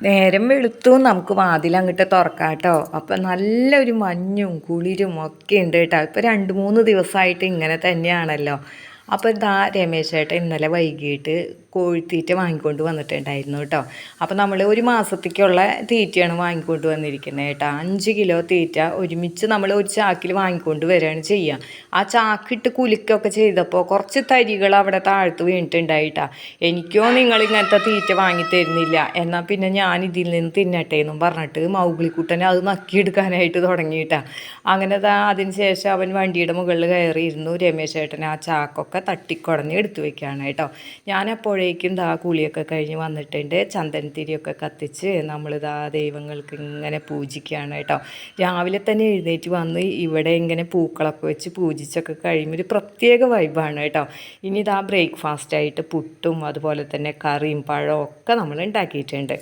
നേരം വെളുത്തു നമുക്ക് വാതിലങ്ങോട്ട് തുറക്കാം കേട്ടോ. അപ്പം നല്ലൊരു മഞ്ഞും കുളിരും ഒക്കെ ഉണ്ട് കേട്ടോ. ഇപ്പം 2-3 ദിവസമായിട്ട് ഇങ്ങനെ തന്നെയാണല്ലോ. അപ്പോൾ ഇതാ രമേശ് ചേട്ടൻ ഇന്നലെ വൈകിട്ട് കോഴിത്തീറ്റ വാങ്ങിക്കൊണ്ട് വന്നിട്ടുണ്ടായിരുന്നു കേട്ടോ. അപ്പോൾ നമ്മൾ ഒരു മാസത്തേക്കുള്ള തീറ്റയാണ് വാങ്ങിക്കൊണ്ട് വന്നിരിക്കുന്നത് കേട്ടോ. 5 കിലോ തീറ്റ ഒരുമിച്ച് നമ്മൾ ഒരു ചാക്കിൽ വാങ്ങിക്കൊണ്ട് വരികയാണ് ചെയ്യുക. ആ ചാക്കിട്ട് കുലുക്കൊക്കെ ചെയ്തപ്പോൾ കുറച്ച് തരികൾ അവിടെ താഴ്ത്ത് വീണിട്ടുണ്ടായിട്ടാ. എനിക്കോ നിങ്ങൾ ഇങ്ങനത്തെ തീറ്റ വാങ്ങി തരുന്നില്ല, എന്നാൽ പിന്നെ ഞാൻ ഇതിൽ നിന്ന് തിന്നട്ടെ എന്നും പറഞ്ഞിട്ട് മൗഗ്ലിക്കുട്ടനെ അത് നക്കിയെടുക്കാനായിട്ട് തുടങ്ങിയിട്ടാ. അങ്ങനെ അതിന് ശേഷം അവൻ വണ്ടിയുടെ മുകളിൽ കയറിയിരുന്നു. രമേശ് ചേട്ടൻ ആ ചാക്കൊക്കെ തട്ടിക്കുടഞ്ഞ് എടുത്തു വെക്കുകയാണ് കേട്ടോ. ഞാനപ്പോഴേക്കും കുളിയൊക്കെ കഴിഞ്ഞ് വന്നിട്ടുണ്ട്. ചന്ദനത്തിരിയൊക്കെ കത്തിച്ച് നമ്മളിതാ ദൈവങ്ങൾക്ക് ഇങ്ങനെ പൂജിക്കുകയാണ് കേട്ടോ. രാവിലെ തന്നെ എഴുന്നേറ്റ് വന്ന് ഇവിടെ ഇങ്ങനെ പൂക്കളൊക്കെ വെച്ച് പൂജിച്ചൊക്കെ കഴിയുമ്പോൾ ഒരു പ്രത്യേക വൈബാണ് കേട്ടോ. ഇനി ബ്രേക്ക്ഫാസ്റ്റായിട്ട് പുട്ടും അതുപോലെ തന്നെ കറിയും പഴവും ഒക്കെ നമ്മൾ ഉണ്ടാക്കിയിട്ടുണ്ട്.